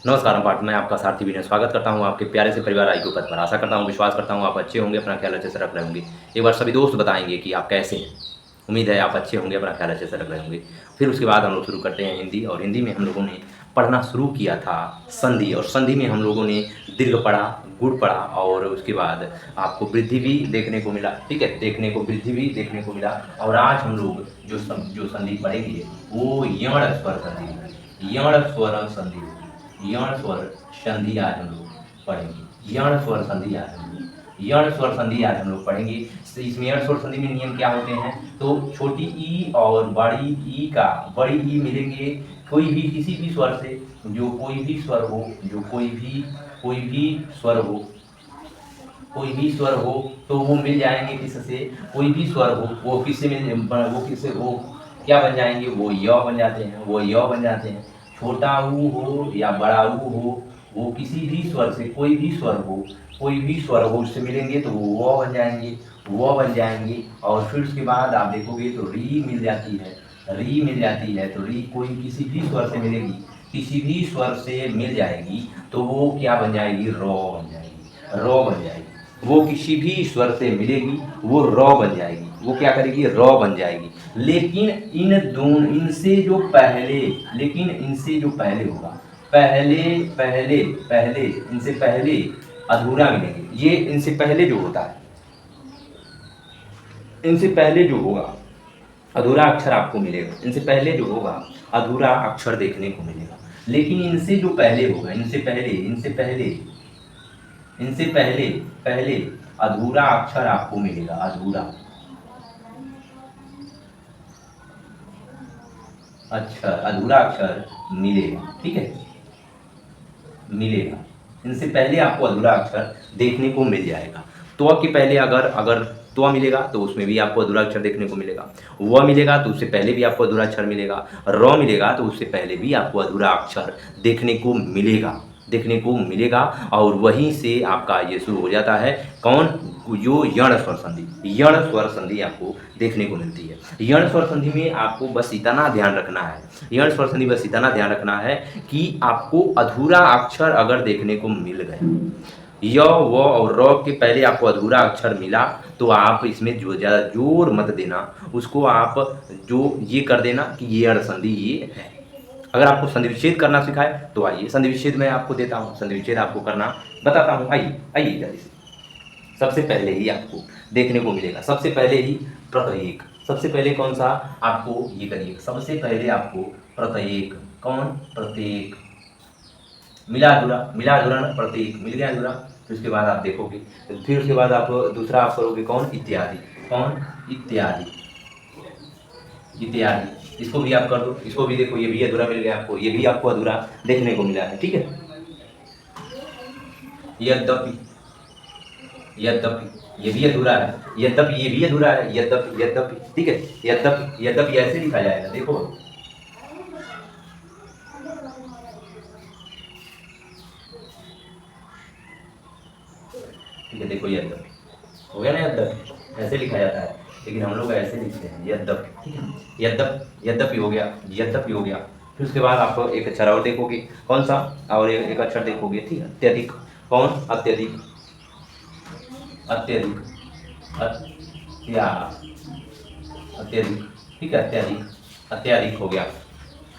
नमस्कार पाठ मैं आपका सारथी विनय स्वागत करता हूँ आपके प्यारे से परिवार आइक्यू पद पर। आशा करता हूँ, विश्वास करता हूँ आप अच्छे होंगे, अपना ख्याल अच्छे से रख रहे होंगे। एक बार सभी दोस्त बताएंगे कि आप कैसे हैं। उम्मीद है आप अच्छे होंगे, अपना ख्याल अच्छे से रख रहे होंगे। फिर उसके बाद हम लोग शुरू करते हैं हिंदी। और हिंदी में हम लोगों ने पढ़ना शुरू किया था संधि, और संधि में हम लोगों ने दीर्घ पढ़ा, गुण पढ़ा, और उसके बाद आपको वृद्धि भी देखने को मिला। ठीक है, देखने को वृद्धि भी देखने को मिला। और आज हम लोग जो संधि पढ़ेंगे वो यण स्वर संधि, यण स्वर संधि, यण स्वर संधि आज हम लोग पढ़ेंगे। यण स्वर संधि आज हम लोग यण स्वर संधि आज हम लोग पढ़ेंगे। इसमें यण स्वर संधि में नियम क्या होते हैं, तो छोटी ई और बड़ी ई का, बड़ी ई मिलेंगे कोई भी किसी भी स्वर से, जो कोई भी स्वर हो, जो कोई भी स्वर हो, कोई भी स्वर हो तो वो मिल जाएंगे किससे, कोई भी स्वर हो वो किससे वो क्या बन जाएंगे, वो य बन जाते हैं, वो य बन जाते हैं। छोटा ऊ हो या बड़ा ऊ हो, वो किसी भी स्वर से, कोई भी स्वर हो, कोई भी स्वर हो उससे मिलेंगे तो वो बन जाएंगे, वो बन जाएंगे। और फिर उसके बाद आप देखोगे तो री मिल जाती है, री मिल जाती है। तो री कोई किसी भी स्वर से मिलेगी, किसी भी स्वर से मिल जाएगी तो वो क्या बन जाएगी, रॉ बन जाएगी, रॉ बन जाएगी। वो किसी भी स्वर से मिलेगी वो रॉ बन जाएगी, वो क्या करेगी, रॉ बन जाएगी। लेकिन इनसे जो पहले, लेकिन इनसे जो पहले होगा, पहले पहले पहले इनसे पहले अधूरा मिलेंगे। ये इनसे पहले जो होता है, इनसे पहले जो होगा अधूरा अक्षर आपको मिलेगा, इनसे पहले जो होगा अधूरा अक्षर देखने को मिलेगा। लेकिन इनसे जो पहले होगा, इनसे पहले अधूरा अक्षर आपको मिलेगा, अधूरा अक्षर मिलेगा। ठीक है, मिलेगा। इनसे पहले आपको अधूरा अक्षर देखने को मिल जाएगा। तो के पहले अगर तो मिलेगा तो उसमें भी आपको अधूरा अक्षर देखने को मिलेगा। व मिलेगा तो उससे पहले भी आपको अधूरा अक्षर मिलेगा। र मिलेगा तो उससे पहले भी आपको अधूरा अक्षर देखने को मिलेगा। और वहीं से आपका ये शुरू हो जाता है कौन, जो यण स्वर संधि, यण स्वर संधि आपको देखने को मिलती है। यण स्वर संधि में आपको बस इतना ध्यान रखना है, यण स्वर संधि बस इतना ध्यान रखना है कि आपको अधूरा अक्षर अगर देखने को मिल गए, य व और र के पहले आपको अधूरा अक्षर मिला तो आप इसमें जो ज़्यादा जोर मत देना, उसको आप जो ये कर देना कि ये अण संधि ये है। अगर आपको संधि विच्छेद करना सिखाए तो आइए संधि विच्छेद मैं आपको देता हूँ, संधि विच्छेद आपको करना बताता हूँ। आइए जल्दी से। सबसे पहले ही आपको देखने को मिलेगा, सबसे पहले ही प्रत्येक, सबसे पहले कौन सा आपको ये करिए, सबसे पहले आपको प्रत्येक, कौन, प्रत्येक, मिला अधूरा ना, प्रत्येक मिल गया अधूरा। फिर उसके बाद आप देखोगे, फिर उसके बाद आप दूसरा आप करोगे कौन, इत्यादि, कौन, इत्यादि, इत्यादि। इसको भी आप कर दो, इसको भी देखो, ये भी अधूरा मिल गया आपको, ये भी आपको अधूरा देखने को मिला है। ठीक है, यद्यपि, यद्यपि ये भी अधूरा है, यद्यपि ये भी अधूरा है, यद्यपि। ठीक है, यद्यपि ऐसे लिखा जाएगा, देखो, ठीक है, देखो यद्यपि हो गया ना, यद्यपि ऐसे लिखा जाता है, लेकिन हम लोग ऐसे लिखते हैं यद्यपि। ठीक है, यद्यपि हो गया, यद्यपि हो गया। फिर उसके बाद आप एक अक्षर और देखोगे, कौन सा, और एक अक्षर देखोगे, ठीक है, अत्यधिक, कौन, अत्यधिक, अत्यधिक, अत्यधिक। ठीक है, अत्यधिक हो गया।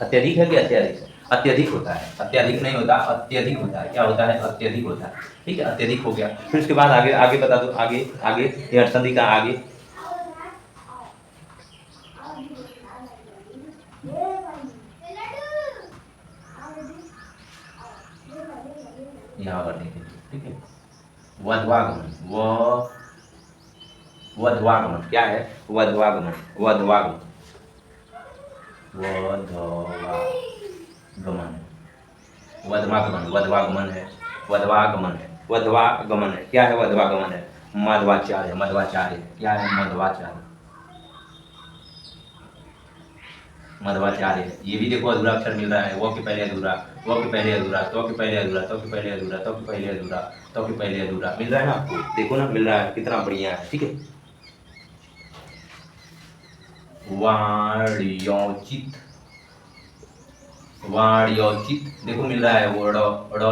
अत्यधिक है कि अत्यधिक, अत्यधिक होता है, अत्यधिक नहीं होता, अत्यधिक होता है। क्या होता है, अत्यधिक होता है। ठीक है, अत्यधिक हो गया। फिर उसके बाद आगे बता दो, आगे ये अण संधि का आगे, यहाँ पर देखें। ठीक है, वध्वागमन, वध्वागमन क्या है, वध्वागमन, वध्वागमन, वध्वागमन है, वध्वागमन है। क्या है, वध्वागमन है, मध्वाचार्य, क्या है, मध्वाचार्य है। ये भी देखो अधूरा अक्षर मिल रहा है, वो के पहले अधूरा, वो के पहले अधूरा, तो के पहले अधूरा, तो के पहले अधूरा, तो के पहले अधूरा, तो के पहले अधूरा मिल रहा है ना आपको, देखो ना, मिल रहा है, कितना बढ़िया है। ठीक है, वाण्योचित, वाण्योचित देखो मिल रहा है वो ड़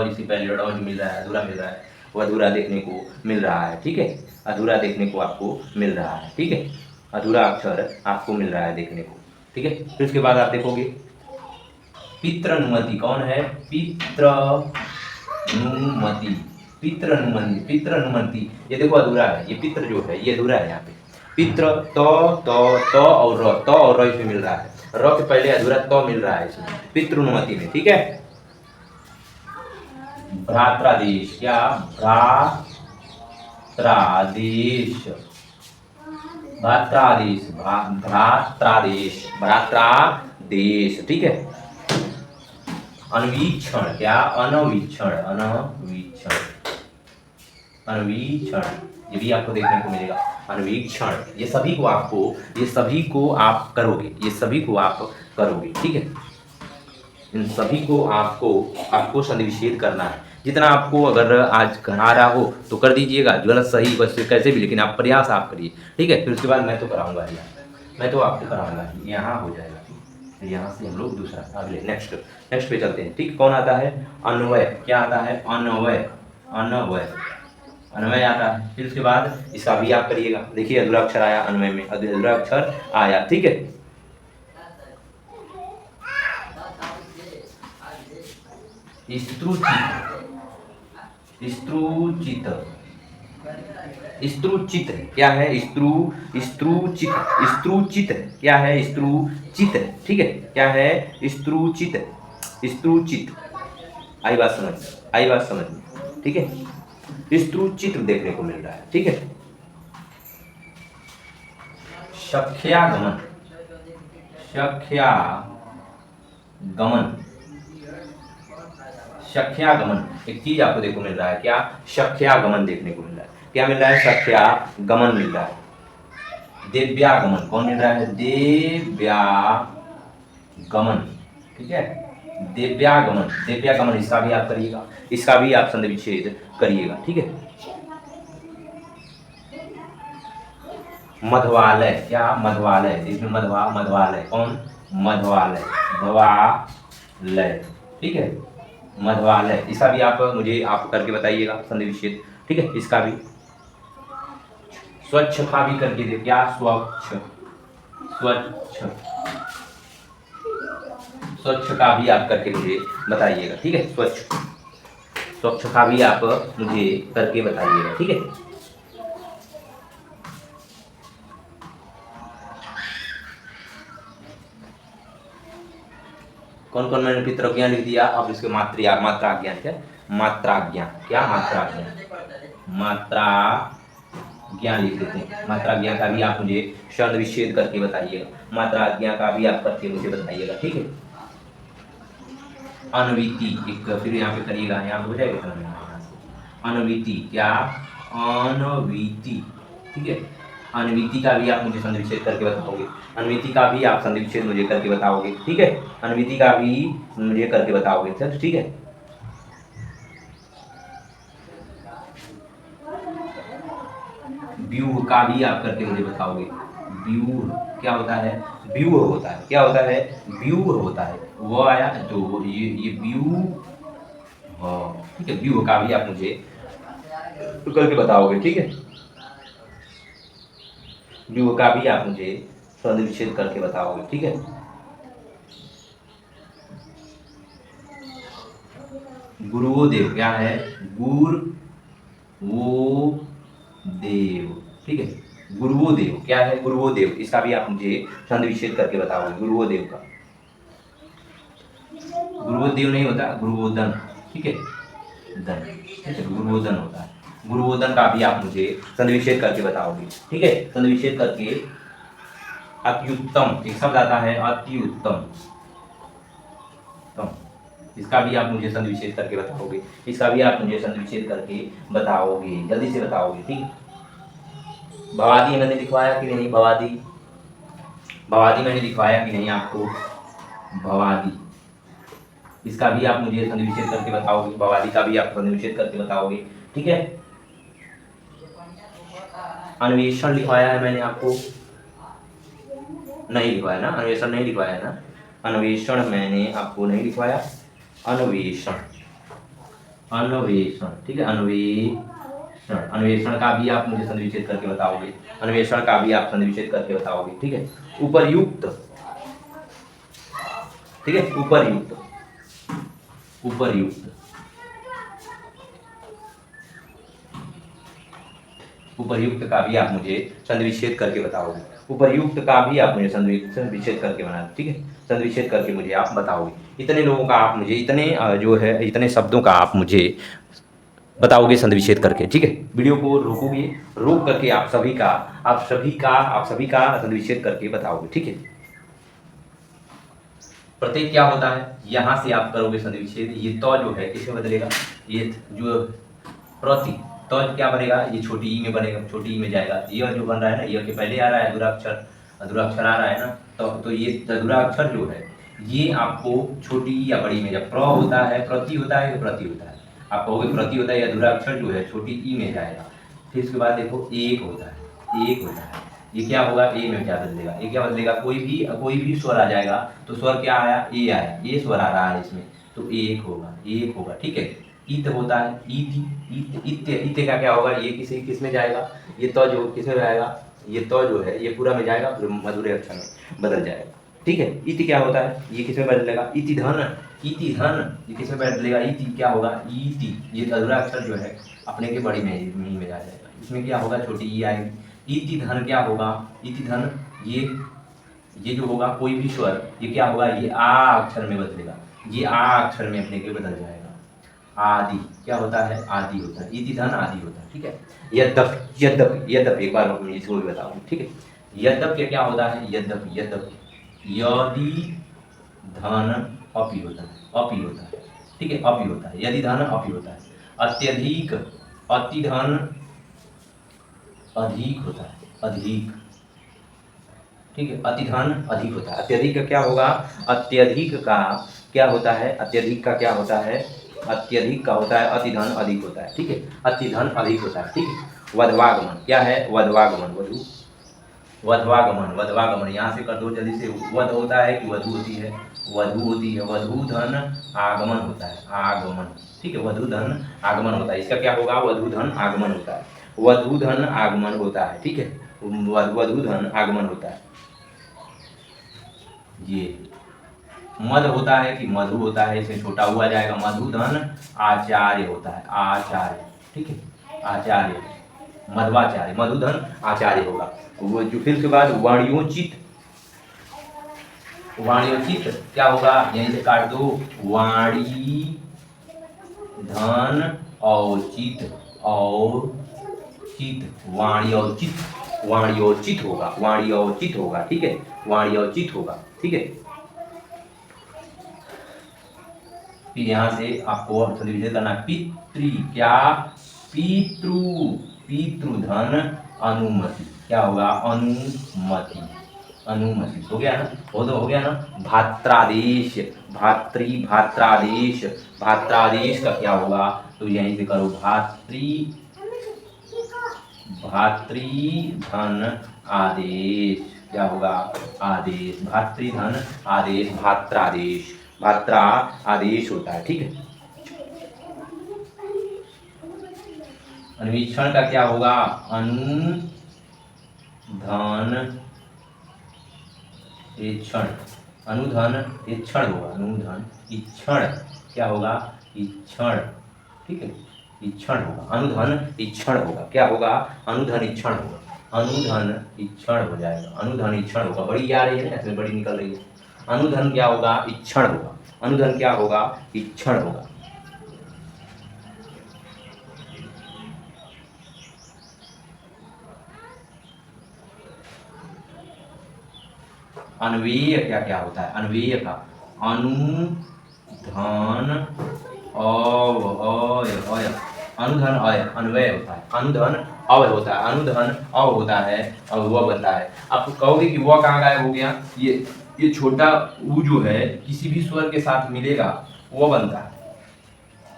इससे पहले ड़ जो मिल रहा है अधूरा मिल रहा है, वो अधूरा देखने को मिल रहा है। ठीक है, अधूरा देखने को आपको मिल रहा है। ठीक है, अधूरा अक्षर आपको मिल रहा है देखने को। ठीक है, फिर उसके बाद आप देखोगे पितृनुमति कौन है? पितृनुमति, पितृनुमति, पितृनुमति ये देखो अधूरा है, ये पितृ जो है ये अधूरा है यहाँ पे। पितृ तो और र इसमें मिल रहा है, र के पहले अधूरा तो मिल रहा है इसमें पितृनुमति में। ठीक है, भ्रात्रादेश, क्या भ्रात्रादेश, भ्रात्रादेश, भ्रात्रादेश, भ्रात्रादेश। ठीक है, अन्वीक्षण, क्या अनवीक्षण, अनवीक्षण, अन्वीक्षण ये भी आपको देखने को मिलेगा। अन्वीक्षण ये सभी को आप करोगे, ये सभी को आप करोगे। ठीक है, इन सभी को आपको संधिविच्छेद करना है। जितना आपको अगर आज आ रहा हो तो कर दीजिएगा, गलत सही बस कैसे भी, लेकिन आप प्रयास आप करिए। ठीक है, फिर उसके बाद मैं तो कराऊंगा ही, मैं तो आपको कराऊंगा, यहाँ हो जाएगा। यहाँ से हम लोग दूसरा अगले नेक्स्ट पे चलते हैं। ठीक, कौन आता है? अन्वय, क्या आता है? अन्वय, अन्वय, अन्वय आता है। फिर उसके बाद इसका भी आप करिएगा। देखिए अधूरा अक्षर आया अन्वय में, अधूरा अक्षर आया। ठीक है, स्त्रुचित, स्त्रुचित क्या है? स्त्रुचित क्या है? स्त्रुचित। ठीक है, क्या है? स्त्रुचित, स्त्रुचित। आई बात समझ, आई बात समझ में। ठीक है, स्त्रुचित देखने को मिल रहा है। ठीक है, शख्यागमन, शख्यागमन, शख्यागमन एक चीज आपको देखने को मिल रहा है। क्या? शख्यागमन देखने को मिल रहा है। क्या मिल रहा है? शख्यागमन मिल रहा है। दिव्यागमन कौन मिल रहा है? दिव्यागमन। ठीक है, दिव्यागमन, दिव्यागमन इसका भी आप करिएगा, इसका भी आप संधिविच्छेद करिएगा। ठीक है, मध्वालय, क्या? मध्वालय, इसमें मध्वालय कौन? मध्वालय, मध्वालय। ठीक है, मध्वालय इसका भी आप मुझे आप करके बताइएगा संधिविच्छेद। ठीक है, इसका भी स्वच्छ का भी करके दे, क्या? स्वच्छ, स्वच्छ, स्वच्छ का भी आप करके मुझे बताइएगा। ठीक है, स्वच्छ, स्वच्छ का भी आप मुझे करके बताइएगा। ठीक है, कौन कौन मैंने पितृज्ञान लिख दिया। अब इसके मात्रा ज्ञान, क्या? मात्रा ज्ञान, क्या? मात्रा ज्ञान, मात्रा ज्ञान लिख देते हैं। मात्रा ज्ञान का भी आप मुझे संधिविच्छेद करके बताइएगा, मात्रा ज्ञान का भी आप करके मुझे बताइएगा। ठीक है, अनवीति एक फिर यहाँ पे करिएगा, यहाँ हो जाएगा अनवीति, क्या? अनवीति। ठीक है, अनवीति का भी आप मुझे संधिविच्छेद करके बताओगे, अनवीति का भी आप संधिविच्छेद मुझे करके बताओगे। ठीक है, अनवीति का भी मुझे करके बताओगे। चल ठीक है, व्यूह का भी आप करके मुझे बताओगे। व्यूह क्या होता है? व्यूह होता है, क्या होता है? व्यूह होता है। वो आया तो ये व्यूह, ठीक है, व्यूह का भी आप मुझे करके बताओगे। ठीक है, व्यूह का भी आप मुझे संधिविच्छेद करके बताओगे। ठीक है, गुरुदेव, क्या है? गुरुदेव। ठीक है, गुरुदेव क्या है? गुरुदेव इसका भी आप मुझे संधिविच्छेद करके बताओगे। गुरुदेव का गुरुदेव नहीं होता, गुरुवोदन। ठीक है, दन, ठीक है, गुरुवोदन होता है। गुरुवोदन का भी आप मुझे संधिविच्छेद करके बताओगे। ठीक है, संधिविच्छेद करके अत्युत्तम एक शब्द आता है, अत्युत्तम, इसका भी आप मुझे संधिविच्छेद करके बताओगे, इसका भी आप मुझे संधिविच्छेद करके बताओगे, जल्दी से बताओगे। ठीक, भवादी मैंने लिखवाया कि नहीं? भवादी, भवादी मैंने लिखवाया कि नहीं आपको? भवादी, इसका भी आप मुझे संधिविच्छेद करके बताओगे, भवादी का भी आप संधिविच्छेद करके बताओगे। ठीक है, अन्वेषण लिखवाया है मैंने आपको? नहीं लिखवाया ना, अन्वेषण नहीं लिखवाया है ना? अन्वेषण मैंने आपको नहीं लिखवाया, अन्वेषण, अन्वेषण, ठीक है, अन्वेषण, अन्वेषण का भी आप मुझे संधि विच्छेद करके बताओगे, अन्वेषण का भी आप संधि विच्छेद करके बताओगे, ठीक है। उपर्युक्त, ठीक है, उपर्युक्त, उपर्युक्त, उपर्युक्त का भी आप मुझे संधि विच्छेद करके बताओगे, उपर्युक्त का भी आप मुझे संधि विच्छेद करके बनाना, ठीक है, संधि विच्छेद करके मुझे आप बताओगे। इतने लोगों का आप मुझे, इतने जो है इतने शब्दों का आप मुझे बताओगे संधि विच्छेद करके, ठीक है। वीडियो को रोकोगे, रोक करके आप सभी का संधि विच्छेद करके बताओगे, ठीक है। प्रत्येक क्या होता है, यहाँ से आप करोगे संधि विच्छेद, ये तो जो है किसमें बदलेगा, ये जो प्रति तो क्या बनेगा, ये छोटी ई में बनेगा, छोटी ई में जाएगा, ये जो बन रहा है ना, ये के पहले आ रहा है अधूरा अक्षर आ रहा है ना, तो ये अधूरा अक्षर जो है ये आपको छोटी या बड़ी में, जब प्र होता है, प्रति होता है, प्रति होता है, आप कहोगे प्रति होता है, ये अधूरा अक्षर जो है छोटी ई में जाएगा। फिर उसके बाद देखो एक होता है, एक होता है, ये क्या होगा, ए में क्या बदलेगा, ये क्या बदलेगा, कोई भी स्वर आ जाएगा, तो स्वर क्या आया, ए आया, ये स्वर आ रहा है इसमें, तो एक होगा, ठीक है। इत होता है, इत्य का क्या होगा, ये किस में जाएगा, ये तो जो किस में जाएगा, ये तो जो है ये पूरा में जाएगा, फिर मधुरे अक्षर में बदल जाएगा, ठीक है। इति क्या होता है, ये किस में बदलेगा, इति धन, ये किस में बदलेगा, इति क्या होगा, इति, ये अधूरा अक्षर जो है अपने के बड़ी में जा जाएगा, इसमें क्या होगा, छोटी ई आएगी। इति धन क्या होगा, इति धन, ये जो होगा कोई भी स्वर, ये क्या होगा, ये आ अक्षर में बदलेगा, ये आ अक्षर में अपने के बदल जाएगा। आदि क्या होता है, आदि होता है, इति धन आदि होता है, ठीक है। यद्यप, यद्यप एक बार मैं इसको भी बताऊँ, ठीक है। यद्यप क्या होता है, यद्यप, यदि धन अपि होता है, ठीक है, अपि होता है, यदि धन अपि होता है। अत्यधिक, अति धन अधिक होता है, अधिक, ठीक है, अति धन अधिक होता है। अत्यधिक का क्या होगा, अत्यधिक का क्या होता है, अत्यधिक का क्या होता है, अत्यधिक का होता है अति धन अधिक होता है, ठीक है, अति धन अधिक होता है, ठीक है। वधवागमन क्या है, वधवागमन, वधवागमन, यहाँ से कर दो जल्दी से, वध होता है कि वधु होती है, वधु होती है, वधु धन आगमन होता है, आगमन, ठीक है, वधु धन आगमन होता है, इसका क्या होगा, वधु धन आगमन होता है, वधु धन आगमन होता है, ठीक है, वधु धन आगमन होता है। ये मद होता है कि मधु होता है, इसमें छोटा हुआ जाएगा, मधुधन आचार्य होता है, आचार्य, ठीक है, आचार्य, मध्वाचार्य, मधुधन आचार्य होगा। वो जो फिर उसके बाद वाणियोचित, वाणियोचित क्या होगा, यहीं से काट दो, वाणी धन औचित, और चित, वाणियोचित होगा, ठीक है, वाणियोचित होगा, ठीक है। फिर यहाँ से आपको संधि करना, पितृ क्या, पितृधन अनुमति क्या होगा, अनुमति, हो गया ना, हो गया ना। भात्रादेश, भात्रादेश का क्या होगा, तो यहीं से करो, भातृधन आदेश क्या होगा, आदेश, भातृधन आदेश, भात्रादेश, भात्रा आदेश होता है, ठीक है। अन्वीक्षण का क्या होगा, अनुधन इक्षण, अनुधन इक्षण होगा, अनुधन इक्षण क्या होगा, इक्षण, ठीक है, इक्षण होगा, अनुधन इक्षण होगा, क्या होगा, अनुधन इक्षण होगा, अनुधन इक्षण हो जाएगा, अनुधन इक्षण होगा, बड़ी आ रही है ना, इसमें बड़ी निकल रही है। अनुधन क्या होगा, इक्षण होगा, अनुधन क्या होगा, इक्षण होगा। अन्वयी क्या क्या होता है, अन्वयी का अनुधन अय, अनुधन अय, अन्वय होता है, अनुधन अव होता है, अनुधन अव होता है और वह बनता है। आप कहोगे कि वह कहाँ गायब हो गया, ये छोटा ऊ जो है किसी भी स्वर के साथ मिलेगा वो बनता है,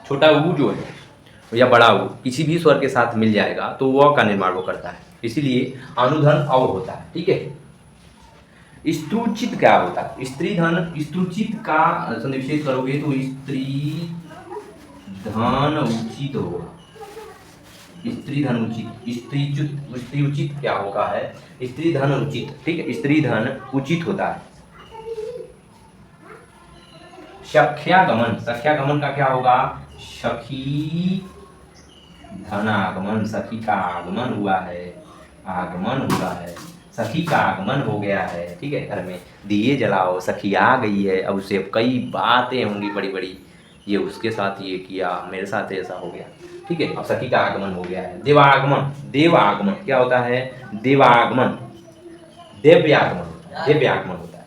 छोटा ऊ जो है या बड़ा ऊ किसी भी स्वर के साथ मिल जाएगा तो वह का निर्माण वो करता है, इसीलिए अनुधन अव होता है, ठीक है। स्त्रुचित क्या होता है? स्त्री धन, स्त्रुचित का संनिवेश करोगे तो स्त्री धन उचित होगा। स्त्री धन उचित, स्त्री उचित क्या होगा है? स्त्री धन उचित, ठीक है, स्त्री धन उचित होता है। सख्यागमन, सख्यागमन का क्या होगा? सखी धनागमन, सखी का आगमन हुआ है, आगमन हुआ है, सखी का आगमन हो गया है, ठीक है। घर में दिए जलाओ, सखी आ गई है, अब उससे कई बातें होंगी बड़ी बड़ी, ये उसके साथ ये किया, मेरे साथ ऐसा हो गया, ठीक है। अब सखी का आगमन हो गया है। देवागमन, देवागमन क्या होता है? देवागमन, दिव्यागमन होता है।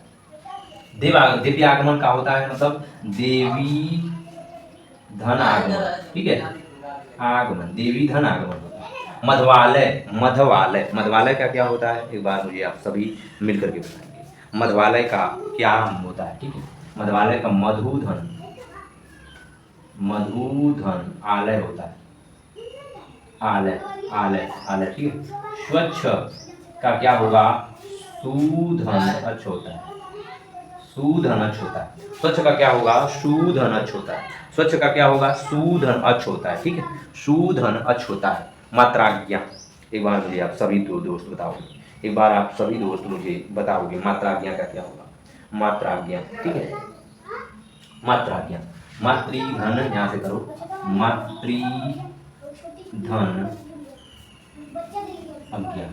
दिव्यागमन का होता है मतलब देवी धन आगमन, ठीक है, आगमन, देवी धन आगमन होता है। मधवालय, मधवालय, मधवालय का क्या होता है? एक बार मुझे आप सभी मिलकर के बताएंगे मधवालय का क्या होता है, ठीक है। मधवालय का मधुधन, मधुधन आलय होता है, आलय, आलय, आलय, ठीक है। स्वच्छ का क्या होगा? सुधन अच्छ होता है, सुधन अच्छ होता है। स्वच्छ का क्या होगा? सुधन अच्छ होता है। स्वच्छ का क्या होगा? सुधन अच्छ होता है, ठीक है, सुधन अच्छ होता है। मात्राज्ञा, एक बार मुझे आप सभी दो दोस्त बताओगे, एक बार आप सभी दोस्त मुझे बताओगे मात्राज्ञा का क्या होगा? मात्राज्ञा, ठीक है, मात्राज्ञा, मातृधन, यहाँ से करो, मातृधन आज्ञा,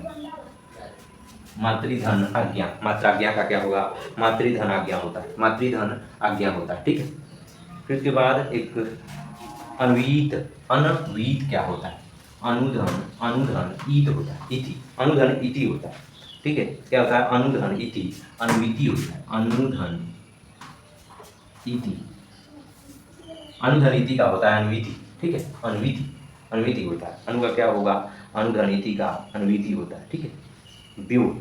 मातृधन आज्ञा, मात्राज्ञा का क्या होगा? मातृधन आज्ञा होता है, मातृधन आज्ञा होता है, ठीक है। फिर उसके बाद एक अन्वीत, अनवीत क्या होता है? अनुधन, अनुधन ईत होता है, इति, अनुधन इति होता है, ठीक है। क्या होता है? अनुधन इति, अनुवीति होता है, अनुधन इति, अनुधन इति का होता है अनुवीति, ठीक है, अनुवीति, अनुवीति होता है। अनु का क्या होगा? अनुधन इति का अनुवीति होता है, ठीक है। व्यूह,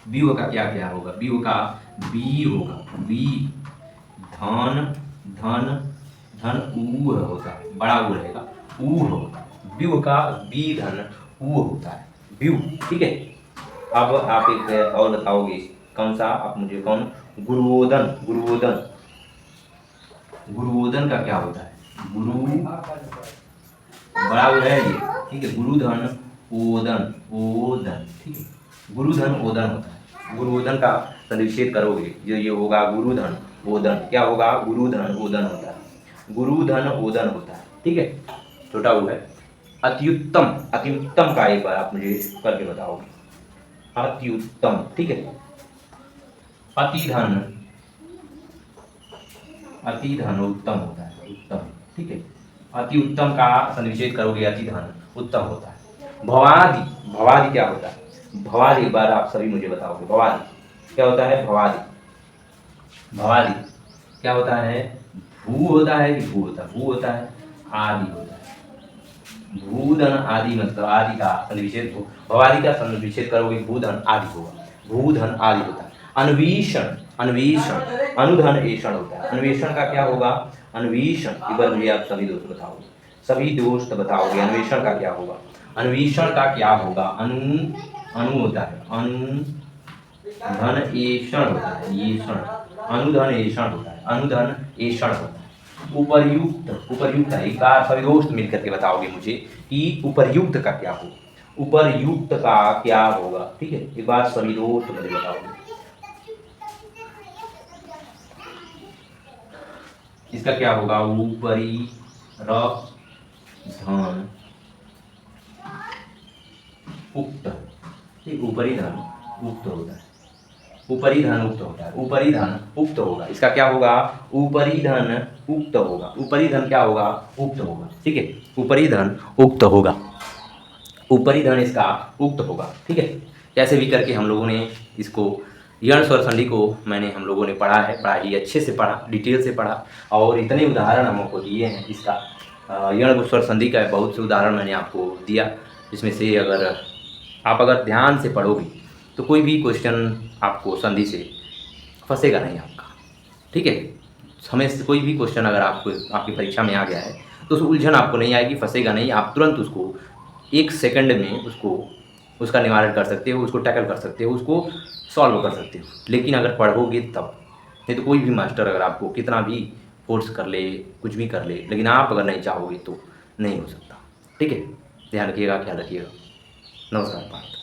व्यूह का क्या क्या होगा? व्यूह का बी होगा, बी, धन, धन, धन ऊ होता है, बड़ा ऊ रहेगा, ऊ होगा। व्यूह का बी धन ऊ होता है, व्यूह, ठीक है। अब आप एक और बताओगे कौन सा? आप मुझे कौन? गुरुवोदन, गुरुवोदन, गुरुवोदन का क्या होता है? गुरु बड़ा ऊ है ये, ठीक है, गुरुधन ओदन, ओदन, ठीक है, गुरुधन ओदन होता है। गुरुवोदन का संनिवेश करोगे जो ये होगा गुरुधन ओदन, क्या होगा? गुरुधन ओदन होता है, गुरुधन ओदन होता है, ठीक है, छोटा ऊ है। अत्युत्तम, अत्युत्तम का एक बार आप मुझे करके बताओगे, अत्युत्तम, ठीक है। अतिधन, अतिधन उत्तम होता है, उत्तम, ठीक है। अति उत्तम का संनिवेश करोगे, अतिधन उत्तम होता है। भवादि, भवादि क्या होता है? भवादि एक बार आप सभी मुझे बताओगे, भवादि क्या होता है? भवादि, भवादि क्या होता है? भू होता है कि भू होता है? भू होता है, आदि होता है, भूधन आदि, मतलब आदि का संनिवेश, भवादि का संनिवेश करोगे भूधन आदि होगा, भूधन आदि होता है। अन्वेषण, अन्वेषण, अनुधन ऐषण होता है, अन्वेषण का क्या होगा? अन्वेषण, एक बार मुझे आप सभी दोस्त बताओगे, सभी दोस्त बताओगे अन्वेषण का क्या होगा? अन्वेषण का क्या होगा? अनु, अनु होता है, अनु धन ऐषण होता है, ऐषण, अनुधन ऐषण होता है, अनुधन ऐषण होता है। उपर्युक्त, उपर्युक्त है, एक बार सभी दोस्त मिलकर के बताओगे मुझे कि उपर्युक्त का क्या होगा? उपर्युक्त का क्या होगा, ठीक है, एक बार सभी दोस्त मुझे बताओगे। इसका क्या होगा? ऊपरी धन उक्त, ठीक, ऊपरी धन उक्त होता है, ऊपरी धन उक्त होता है, ऊपरी धन उक्त होगा। इसका क्या होगा? ऊपरी धन उक्त होगा, ऊपरी धन क्या होगा? उक्त होगा, ठीक है, ऊपरी धन उक्त होगा, ऊपरी धन इसका उक्त होगा, ठीक है। कैसे भी करके हम लोगों ने इसको यण स्वर संधि को मैंने हम लोगों ने पढ़ा है, बड़ा ही अच्छे से पढ़ा, डिटेल से पढ़ा, और इतने उदाहरण हमको दिए हैं इसका। यण स्वर संधि का बहुत से उदाहरण मैंने आपको दिया, जिसमें से अगर ध्यान से पढ़ोगे तो कोई भी क्वेश्चन आपको संधि से फंसेगा नहीं आपका, ठीक है। समय से कोई भी क्वेश्चन अगर आपको आपकी परीक्षा में आ गया है तो उस उलझन आपको नहीं आएगी, फंसेगा नहीं, आप तुरंत उसको 1 सेकंड में उसका निवारण कर सकते हो, उसको टैकल कर सकते हो, उसको सॉल्व कर सकते हो, लेकिन अगर पढ़ोगे तब। नहीं तो कोई भी मास्टर अगर आपको कितना भी फोर्स कर ले, कुछ भी कर ले, लेकिन आप अगर नहीं चाहोगे तो नहीं हो सकता। ठीक है, ध्यान रखिएगा, ख्याल रखिएगा। नमस्कार भारत।